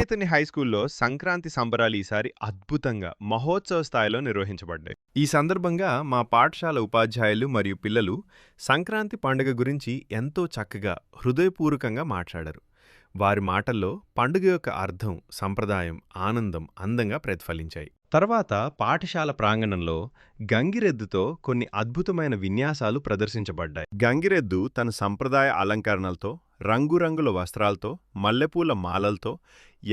చైతన్య హైస్కూల్లో సంక్రాంతి సంబరాలు ఈసారి అద్భుతంగా మహోత్సవ స్థాయిలో నిర్వహించబడ్డాయి. ఈ సందర్భంగా మా పాఠశాల ఉపాధ్యాయులు మరియు పిల్లలు సంక్రాంతి పండుగ గురించి ఎంతో చక్కగా హృదయపూర్వకంగా మాట్లాడారు. వారి మాటల్లో పండుగ యొక్క అర్థం, సంప్రదాయం, ఆనందం అందంగా ప్రతిఫలించాయి. తర్వాత పాఠశాల ప్రాంగణంలో గంగిరెద్దుతో కొన్ని అద్భుతమైన విన్యాసాలు ప్రదర్శించబడ్డాయి. గంగిరెద్దు తన సంప్రదాయ అలంకరణలతో, రంగురంగుల వస్త్రాలతో, మల్లెపూల మాలలతో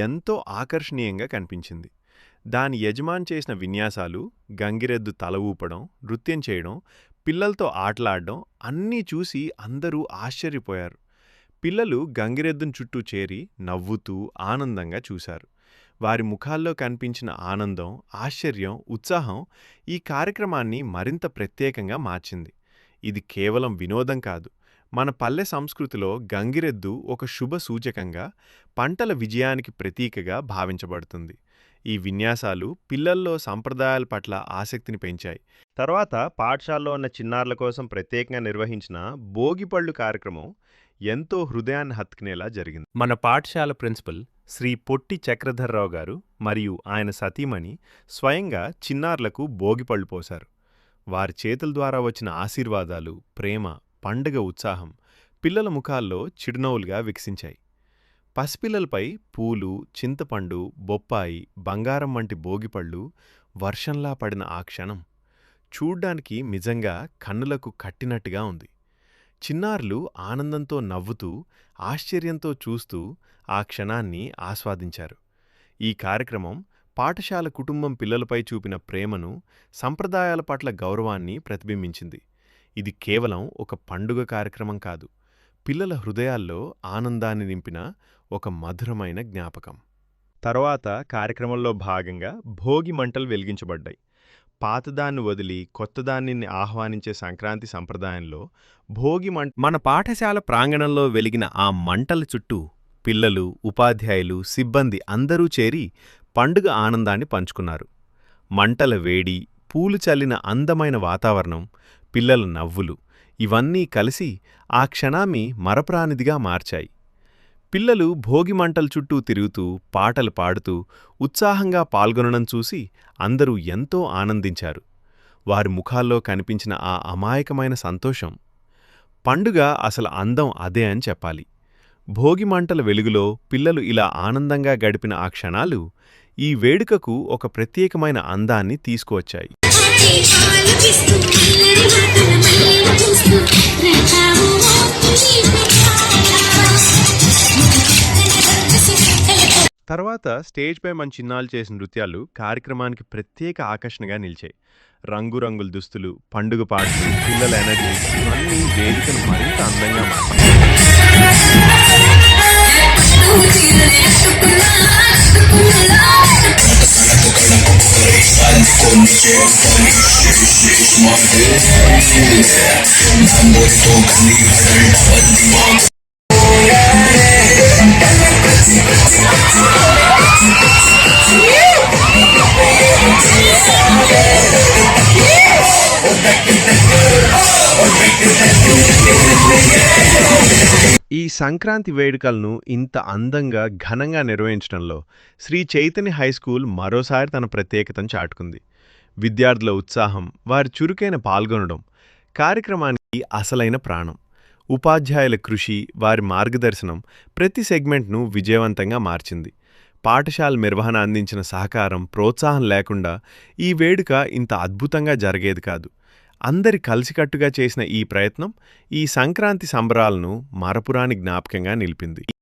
ఎంతో ఆకర్షణీయంగా కనిపించింది. దాని యజమాని చేసిన విన్యాసాలు, గంగిరెద్దు తల ఊపడం, నృత్యం చేయడం, పిల్లలతో ఆటలాడడం అన్నీ చూసి అందరూ ఆశ్చర్యపోయారు. పిల్లలు గంగిరెద్దును చుట్టూ చేరి నవ్వుతూ ఆనందంగా చూశారు. వారి ముఖాల్లో కనిపించిన ఆనందం, ఆశ్చర్యం, ఉత్సాహం ఈ కార్యక్రమాన్ని మరింత ప్రత్యేకంగా మార్చింది. ఇది కేవలం వినోదం కాదు, మన పల్లె సంస్కృతిలో గంగిరెద్దు ఒక శుభ సూచకంగా, పంటల విజయానికి ప్రతీకగా భావించబడుతుంది. ఈ విన్యాసాలు పిల్లల్లో సంప్రదాయాల పట్ల ఆసక్తిని పెంచాయి. తర్వాత పాఠశాలలో ఉన్న చిన్నారుల కోసం ప్రత్యేకంగా నిర్వహించిన భోగిపళ్ళు కార్యక్రమం ఎంతో హృదయాన్ని హత్తుకునేలా జరిగింది. మన పాఠశాల ప్రిన్సిపల్ శ్రీ పొట్టి చక్రధర్రావు గారు మరియు ఆయన సతీమణి స్వయంగా చిన్నారులకు భోగిపళ్ళు పోశారు. వారి చేతుల ద్వారా వచ్చిన ఆశీర్వాదాలు, ప్రేమ, పండుగ ఉత్సాహం పిల్లల ముఖాల్లో చిరునవ్వులుగా వికసించాయి. పసిపిల్లలపై పూలు, చింతపండు, బొప్పాయి, బంగారం వంటి భోగిపళ్ళు వర్షంలా పడిన ఆ క్షణం చూడ్డానికి నిజంగా కన్నులకు కట్టినట్టుగా ఉంది. చిన్నారులు ఆనందంతో నవ్వుతూ, ఆశ్చర్యంతో చూస్తూ ఆ క్షణాన్ని ఆస్వాదించారు. ఈ కార్యక్రమం పాఠశాల కుటుంబం పిల్లలపై చూపిన ప్రేమను, సంప్రదాయాల పట్ల గౌరవాన్ని ప్రతిబింబించింది. ఇది కేవలం ఒక పండుగ కార్యక్రమం కాదు, పిల్లల హృదయాల్లో ఆనందాన్ని నింపిన ఒక మధురమైన జ్ఞాపకం. తర్వాత కార్యక్రమంలో భాగంగా భోగి మంటలు వెలిగించబడ్డాయి. పాతదాన్ని వదిలి కొత్తదాన్ని ఆహ్వానించే సంక్రాంతి సంప్రదాయంలో భోగి మన పాఠశాల ప్రాంగణంలో వెలిగిన ఆ మంటల చుట్టూ పిల్లలు, ఉపాధ్యాయులు, సిబ్బంది అందరూ చేరి పండుగ ఆనందాన్ని పంచుకున్నారు. మంటల వేడి, పూలు చల్లిన అందమైన వాతావరణం, పిల్లల నవ్వులు ఇవన్నీ కలిసి ఆ క్షణాన్ని మరపురానిదిగా మార్చాయి. పిల్లలు భోగి మంటల చుట్టూ తిరుగుతూ, పాటలు పాడుతూ ఉత్సాహంగా పాల్గొనడం చూసి అందరూ ఎంతో ఆనందించారు. వారి ముఖాల్లో కనిపించిన ఆ అమాయకమైన సంతోషం, పండుగ అసలు అందం అదే అని చెప్పాలి. భోగి మంటల వెలుగులో పిల్లలు ఇలా ఆనందంగా గడిపిన ఆ క్షణాలు ఈ వేడుకకు ఒక ప్రత్యేకమైన అందాన్ని తీసుకువచ్చాయి. తర్వాత స్టేజ్పై మన చిన్నాలు చేసిన నృత్యాలు కార్యక్రమానికి ప్రత్యేక ఆకర్షణగా నిలిచాయి. రంగురంగుల దుస్తులు, పండుగ పాటలు, పిల్లల ఎనర్జీ ఇవన్నీ వేదికను మరింత అందంగా మార్చాయి. ఈ సంక్రాంతి వేడుకలను ఇంత అందంగా, ఘనంగా నిర్వహించడంలో శ్రీ చైతన్య హైస్కూల్ మరోసారి తన ప్రత్యేకతను చాటుకుంది. విద్యార్థుల ఉత్సాహం, వారి చురుకైన పాల్గొనడం కార్యక్రమానికి అసలైన ప్రాణం. ఉపాధ్యాయుల కృషి, వారి మార్గదర్శనం ప్రతి సెగ్మెంట్ను విజయవంతంగా మార్చింది. పాఠశాల నిర్వహణ అందించిన సహకారం, ప్రోత్సాహం లేకుండా ఈ వేడుక ఇంత అద్భుతంగా జరిగేది కాదు. అందరి కలిసికట్టుగా చేసిన ఈ ప్రయత్నం ఈ సంక్రాంతి సంబరాలను మరపురాని జ్ఞాపకంగా నిలిపింది.